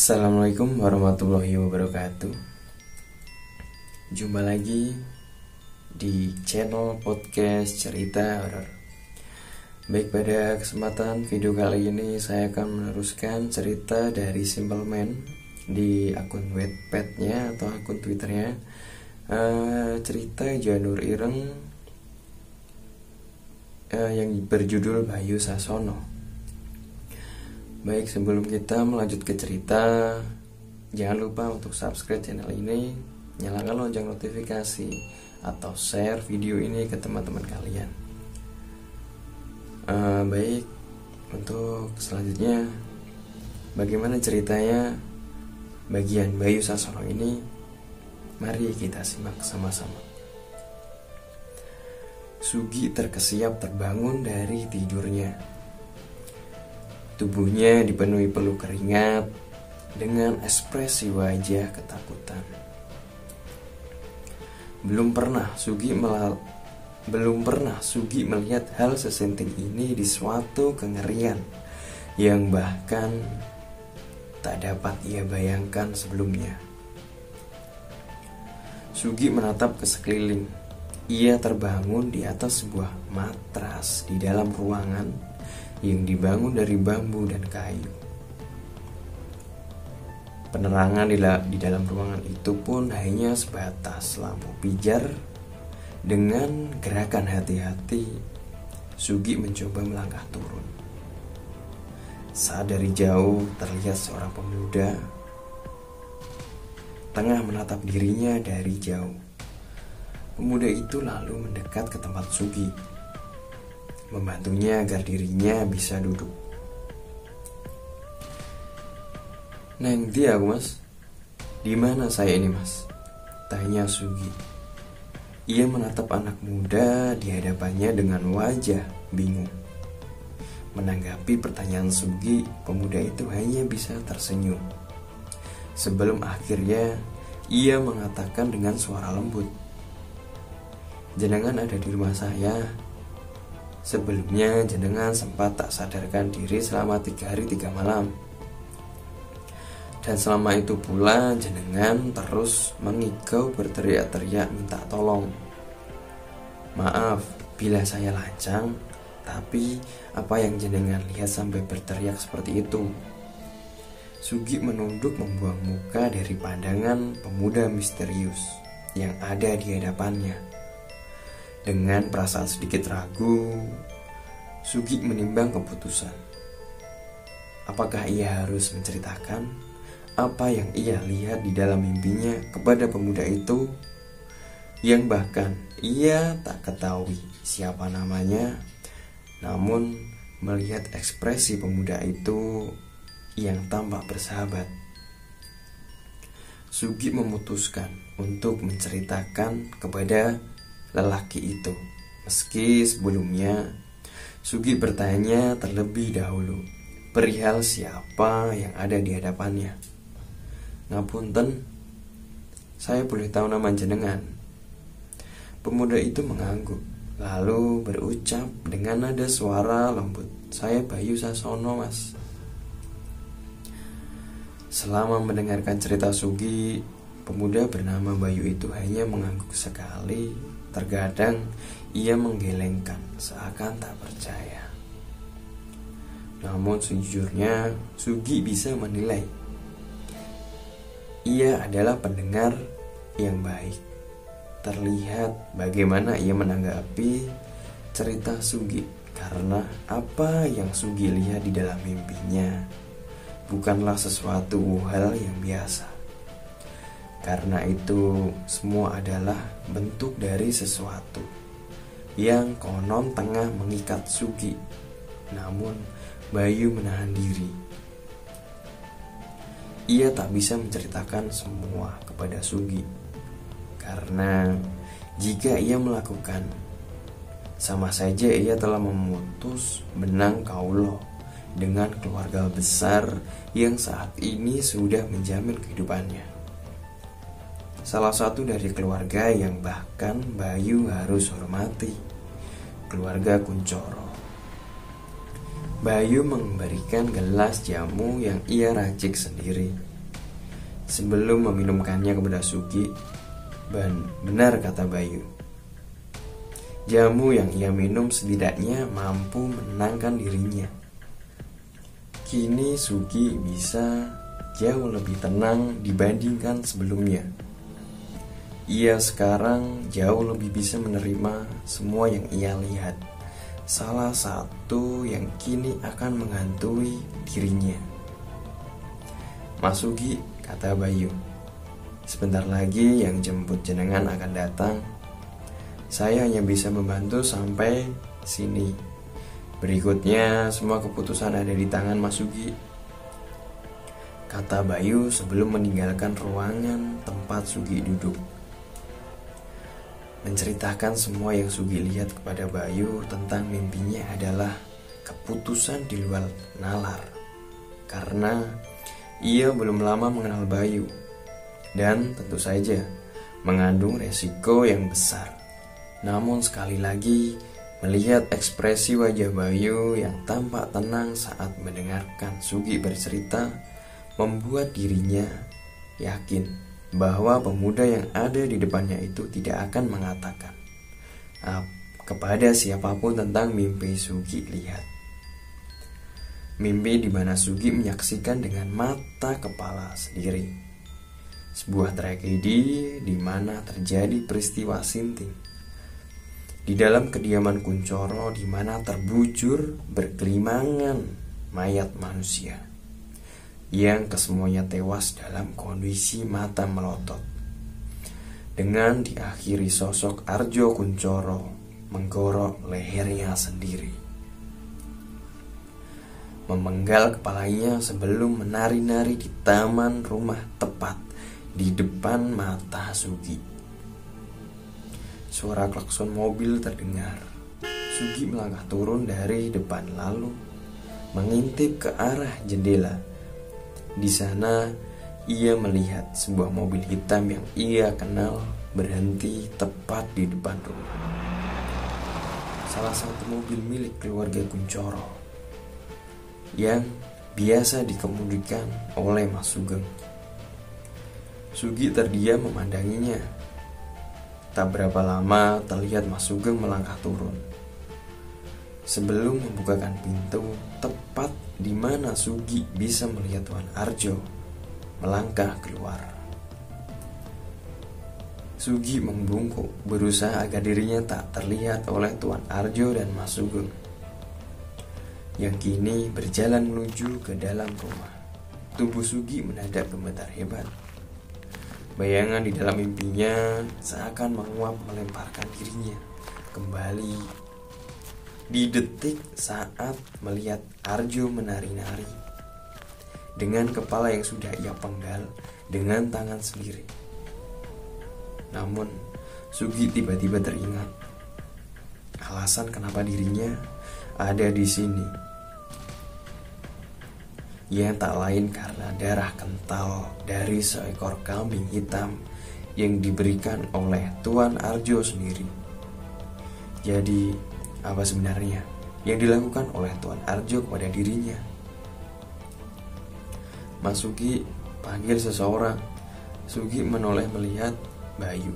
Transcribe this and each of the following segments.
Assalamualaikum warahmatullahi wabarakatuh. Jumpa lagi di channel podcast cerita horor. Baik, pada kesempatan video kali ini saya akan meneruskan cerita dari Simple Man di akun Wattpad-nya atau akun Twitternya. Cerita Janur Ireng yang berjudul Bayu Sasono. Baik, sebelum kita melanjut ke cerita, jangan lupa untuk subscribe channel ini, nyalakan lonceng notifikasi, atau share video ini ke teman-teman kalian. Baik, untuk selanjutnya, bagaimana ceritanya bagian Bayu Sasono ini? Mari kita simak sama-sama. Sugi terkesiap terbangun dari tidurnya. Tubuhnya dipenuhi peluh keringat dengan ekspresi wajah ketakutan. Belum pernah Sugi melihat hal sesenting ini di suatu kengerian yang bahkan tak dapat ia bayangkan sebelumnya. Sugi menatap ke sekeliling. Ia terbangun di atas sebuah matras di dalam ruangan yang dibangun dari bambu dan kayu. Penerangan di dalam ruangan itu pun hanya sebatas lampu pijar. Dengan gerakan hati-hati, Sugi mencoba melangkah turun. Saat dari jauh terlihat seorang pemuda tengah menatap dirinya dari jauh. Pemuda itu lalu mendekat ke tempat Sugi, membantunya agar dirinya bisa duduk. "Neng, dia aku, Mas. Di mana saya ini, Mas?" tanya Sugi. Ia menatap anak muda di hadapannya dengan wajah bingung. Menanggapi pertanyaan Sugi, pemuda itu hanya bisa tersenyum. Sebelum akhirnya ia mengatakan dengan suara lembut, "Jenengan ada di rumah saya. Sebelumnya jenengan sempat tak sadarkan diri selama 3 hari 3 malam. Dan selama itu pula jenengan terus mengigau berteriak-teriak minta tolong. Maaf bila saya lancang, tapi apa yang jenengan lihat sampai berteriak seperti itu?" Sugi menunduk membuang muka dari pandangan pemuda misterius yang ada di hadapannya. Dengan perasaan sedikit ragu, Sugi menimbang keputusan. Apakah ia harus menceritakan apa yang ia lihat di dalam mimpinya kepada pemuda itu, yang bahkan ia tak ketahui siapa namanya, namun melihat ekspresi pemuda itu yang tampak bersahabat, Sugi memutuskan untuk menceritakan kepada lelaki itu, meski sebelumnya Sugi bertanya terlebih dahulu perihal siapa yang ada di hadapannya. "Ngapunten, saya boleh tahu nama jenengan?" Pemuda itu mengangguk, lalu berucap dengan nada suara lembut, "Saya Bayu Sasono, Mas." Selama mendengarkan cerita Sugi, pemuda bernama Bayu itu hanya mengangguk sekali. Terkadang ia menggelengkan seakan tak percaya. Namun sejujurnya Sugi bisa menilai ia adalah pendengar yang baik. Terlihat bagaimana ia menanggapi cerita Sugi, karena apa yang Sugi lihat di dalam mimpinya bukanlah sesuatu hal yang biasa. Karena itu semua adalah bentuk dari sesuatu yang konon tengah mengikat Sugi. Namun Bayu menahan diri. Ia tak bisa menceritakan semua kepada Sugi, karena jika ia melakukan, sama saja ia telah memutus benang kaulo dengan keluarga besar yang saat ini sudah menjamin kehidupannya. Salah satu dari keluarga yang bahkan Bayu harus hormati, keluarga Kuncoro. Bayu memberikan gelas jamu yang ia racik sendiri sebelum meminumkannya kepada Sugi. Benar kata Bayu, jamu yang ia minum setidaknya mampu menenangkan dirinya. Kini Sugi bisa jauh lebih tenang dibandingkan sebelumnya. Ia sekarang jauh lebih bisa menerima semua yang ia lihat. Salah satu yang kini akan menghantui dirinya. Mas Sugi, kata Bayu, sebentar lagi yang jemput jenengan akan datang. Saya hanya bisa membantu sampai sini. Berikutnya semua keputusan ada di tangan Mas Sugi, kata Bayu sebelum meninggalkan ruangan tempat Sugi duduk. Menceritakan semua yang Sugi lihat kepada Bayu tentang mimpinya adalah keputusan di luar nalar, karena ia belum lama mengenal Bayu dan tentu saja mengandung resiko yang besar. Namun sekali lagi, melihat ekspresi wajah Bayu yang tampak tenang saat mendengarkan Sugi bercerita membuat dirinya yakin bahwa pemuda yang ada di depannya itu tidak akan mengatakan kepada siapapun tentang mimpi Sugi lihat. Mimpi di mana Sugi menyaksikan dengan mata kepala sendiri sebuah tragedi di mana terjadi peristiwa sinting di dalam kediaman Kuncoro, di mana terbujur bergelimangan mayat manusia yang kesemuanya tewas dalam kondisi mata melotot, dengan diakhiri sosok Arjo Kuncoro menggorok lehernya sendiri, memenggal kepalanya sebelum menari-nari di taman rumah tepat di depan mata Sugi. Suara klakson mobil terdengar. Sugi melangkah turun dari depan lalu mengintip ke arah jendela. Di sana ia melihat sebuah mobil hitam yang ia kenal berhenti tepat di depan rumah. Salah satu mobil milik keluarga Kuncoro yang biasa dikemudikan oleh Mas Sugeng. Sugi terdiam memandanginya. Tak berapa lama terlihat Mas Sugeng melangkah turun. Sebelum membukakan pintu tepat di mana Sugi bisa melihat Tuan Arjo melangkah keluar. Sugi membungkuk berusaha agar dirinya tak terlihat oleh Tuan Arjo dan Mas Sugeng yang kini berjalan menuju ke dalam rumah. Tubuh Sugi mendadak gemetar hebat. Bayangan di dalam mimpinya seakan menguap melemparkan dirinya kembali di detik saat melihat Arjo menari-nari dengan kepala yang sudah ia penggal dengan tangan sendiri. Namun Sugi tiba-tiba teringat alasan kenapa dirinya ada di sini, yang tak lain karena darah kental dari seekor kambing hitam yang diberikan oleh Tuan Arjo sendiri. Jadi, apa sebenarnya yang dilakukan oleh Tuan Arjo kepada dirinya? Mas Sugi panggil seseorang. Sugi menoleh melihat Bayu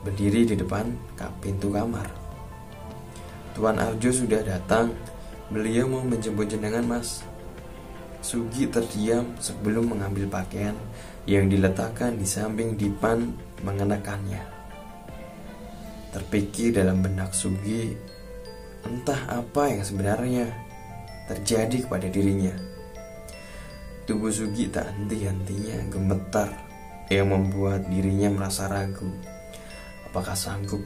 berdiri di depan pintu kamar. Tuan Arjo sudah datang. Beliau mau menjemput jenengan, Mas. Sugi terdiam sebelum mengambil pakaian yang diletakkan di samping dipan mengenakannya. Terpikir dalam benak Sugi, entah apa yang sebenarnya terjadi kepada dirinya. Tubuh Sugi tak henti-hentinya gemetar yang membuat dirinya merasa ragu. Apakah sanggup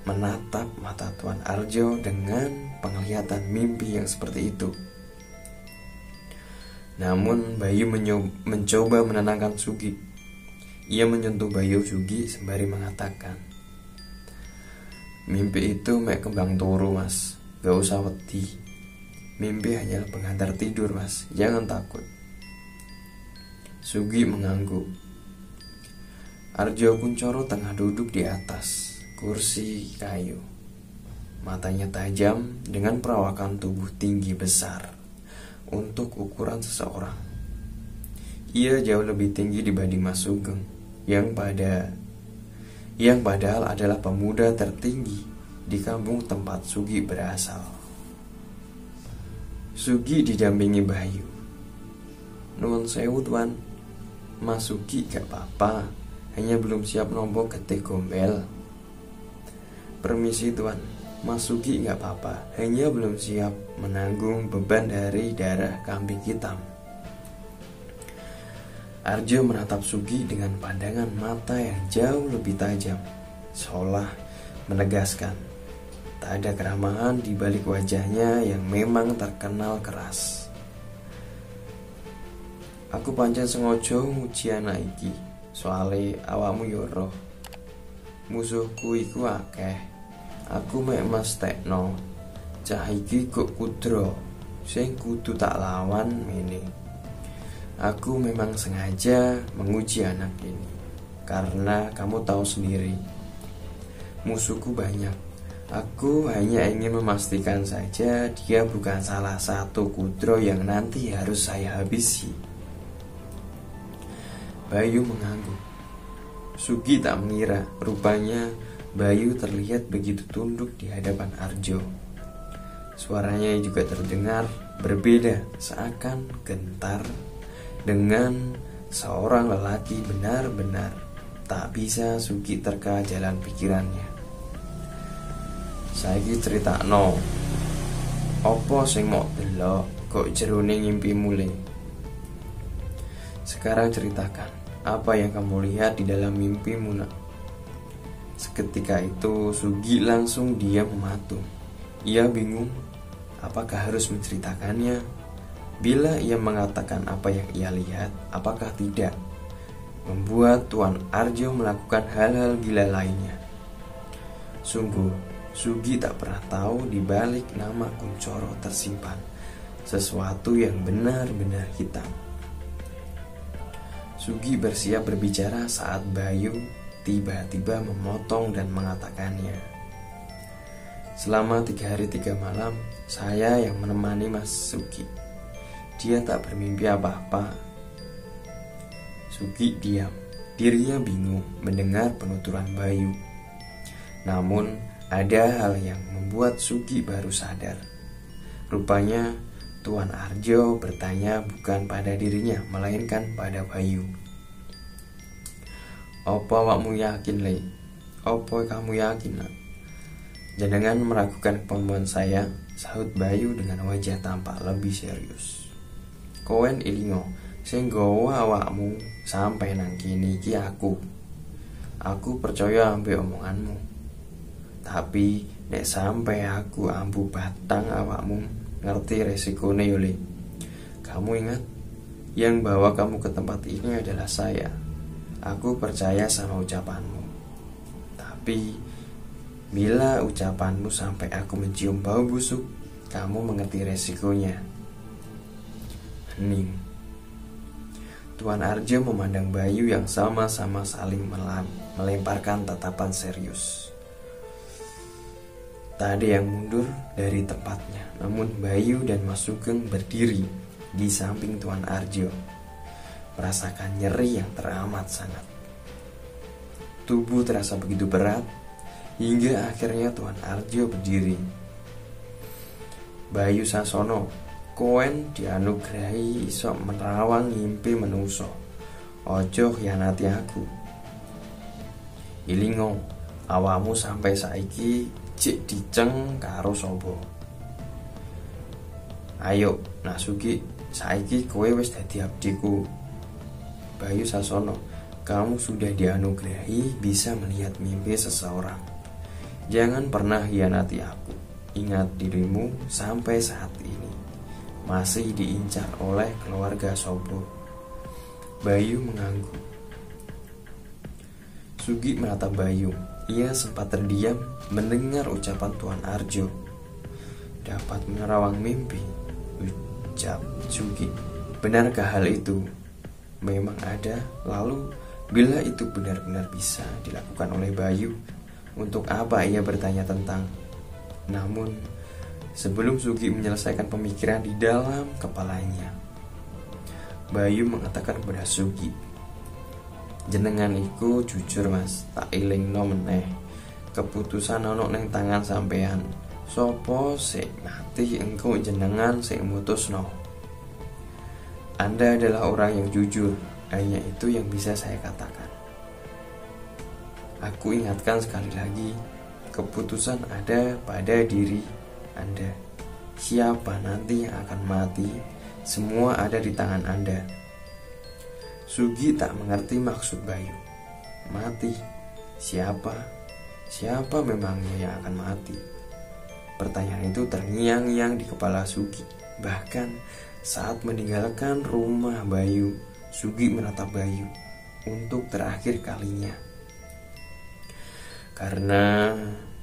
menatap mata Tuan Arjo dengan penglihatan mimpi yang seperti itu? Namun Bayu mencoba menenangkan Sugi. Ia menyentuh Bayu Sugi sembari mengatakan, mimpi itu mek kembang turu, Mas. Gak usah wedi. Mimpi hanyalah pengantar tidur, Mas. Jangan takut. Sugi mengangguk. Arjo Kuncoro tengah duduk di atas kursi kayu. Matanya tajam dengan perawakan tubuh tinggi besar untuk ukuran seseorang. ia jauh lebih tinggi dibanding Mas Sugeng yang padahal adalah pemuda tertinggi di kampung tempat Sugi berasal. Sugi didampingi Bayu. "Nuwun sewu tuan, Mas Sugi gak apa-apa, hanya belum siap nombok getih gombel." "Permisi tuan, Mas Sugi gak apa-apa, hanya belum siap menanggung beban dari darah kambing hitam." Arjo menatap Sugi dengan pandangan mata yang jauh lebih tajam, seolah menegaskan tak ada keramahan di balik wajahnya yang memang terkenal keras. "Aku pancen sengaja nguji anak iki, soale awakmu yo roh. Musuhku iku akeh. Aku mek mestekno, cah iki kok kudro, sing kudu tak lawan mene. Aku memang sengaja menguji anak ini, karena kamu tahu sendiri, musuhku banyak. Aku hanya ingin memastikan saja dia bukan salah satu kudro yang nanti harus saya habisi." Bayu mengangguk. Sugi tak mengira, rupanya Bayu terlihat begitu tunduk di hadapan Arjo. Suaranya juga terdengar berbeda, seakan gentar, dengan seorang lelaki benar-benar tak bisa Sugi terka jalan pikirannya. "Saiki critakno, apa sing mok delok kok jerone ngimpimu le? Sekarang ceritakan, apa yang kamu lihat di dalam mimpimu, nak?" Seketika itu Sugi langsung diam mematung. Ia bingung apakah harus menceritakannya. Bila ia mengatakan apa yang ia lihat, apakah tidak membuat Tuan Arjo melakukan hal-hal gila lainnya. Sungguh Sugi tak pernah tahu di balik nama Kuncoro tersimpan sesuatu yang benar-benar hitam. Sugi bersiap berbicara saat Bayu tiba-tiba memotong dan mengatakannya. "Selama 3 hari 3 malam saya yang menemani Mas Sugi. Dia tak bermimpi apa-apa." Sugi diam. Dirinya bingung mendengar penuturan Bayu. Namun ada hal yang membuat Sugi baru sadar. Rupanya Tuan Arjo bertanya bukan pada dirinya, melainkan pada Bayu. "Apa awakmu yakin, Le? Apa kamu yakin, nak? Jenengan meragukan kemampuan saya?" sahut Bayu dengan wajah tampak lebih serius. "Kowen ilingo, sing nggawa awakmu sampai nang kene iki aku. Aku percaya ambek omonganmu. Tapi nek sampai aku ambu batang awakmu, ngerti resikone yo, Le. Kamu ingat, yang bawa kamu ke tempat ini adalah saya. Aku percaya sama ucapanmu. Tapi bila ucapanmu sampai aku mencium bau busuk, kamu mengerti resikonya." Hening. Tuan Arjo memandang Bayu yang sama-sama saling melemparkan tatapan serius. Tak ada yang mundur dari tempatnya, namun Bayu dan Mas Sugeng berdiri di samping Tuan Arjo, merasakan nyeri yang teramat sangat. Tubuh terasa begitu berat, hingga akhirnya Tuan Arjo berdiri. "Bayu Sasono, koen dianugerahi iso menerawang ngimpi menungso. Ojo khianati aku. Ilingo, awamu sampai saiki cik diceng karo sobo. Ayo, Nasugi, saiki kowe wis dadi abdiku. Bayu Sasono, kamu sudah dianugerahi bisa melihat mimpi seseorang. Jangan pernah hianati aku. Ingat dirimu sampai saat ini masih diincar oleh keluarga Sobo." Bayu mengangguk. Sugi menatap Bayu. Ia sempat terdiam mendengar ucapan Tuan Arjo. "Dapat menerawang mimpi," ucap Sugi. "Benarkah hal itu memang ada? Lalu bila itu benar-benar bisa dilakukan oleh Bayu, untuk apa ia bertanya tentang?" Namun sebelum Sugi menyelesaikan pemikiran di dalam kepalanya, Bayu mengatakan kepada Sugi, jenengan iku jujur mas, tak ilingno meneh. Keputusan ono neng tangan sampean. Sopo sik mati engkau jenengan sik mutusno. Anda adalah orang yang jujur, hanya itu yang bisa saya katakan. Aku ingatkan sekali lagi, keputusan ada pada diri Anda. Siapa nanti yang akan mati, semua ada di tangan Anda. Sugi tak mengerti maksud Bayu. Mati? Siapa? Siapa memangnya yang akan mati? Pertanyaan itu terngiang-ngiang di kepala Sugi. Bahkan saat meninggalkan rumah Bayu, Sugi menatap Bayu untuk terakhir kalinya. Karena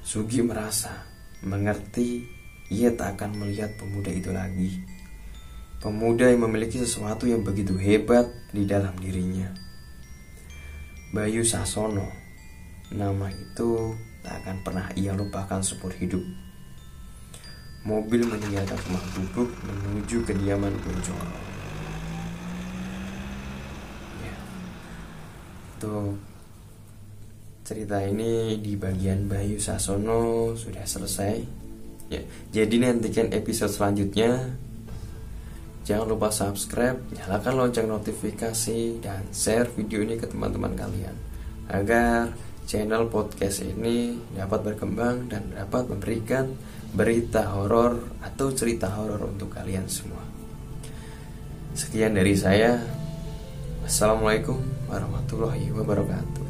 Sugi merasa mengerti, ia tak akan melihat pemuda itu lagi. Pemuda yang memiliki sesuatu yang begitu hebat di dalam dirinya. Bayu Sasono, nama itu tak akan pernah ia lupakan seumur hidup. Mobil meninggalkan rumah Bubuk menuju kediaman Kunchoro. Ya, untuk cerita ini di bagian Bayu Sasono sudah selesai. Ya, jadi nantikan episode selanjutnya. Jangan lupa subscribe, nyalakan lonceng notifikasi, dan share video ini ke teman-teman kalian agar channel podcast ini dapat berkembang dan dapat memberikan berita horor atau cerita horor untuk kalian semua. Sekian dari saya. Assalamualaikum warahmatullahi wabarakatuh.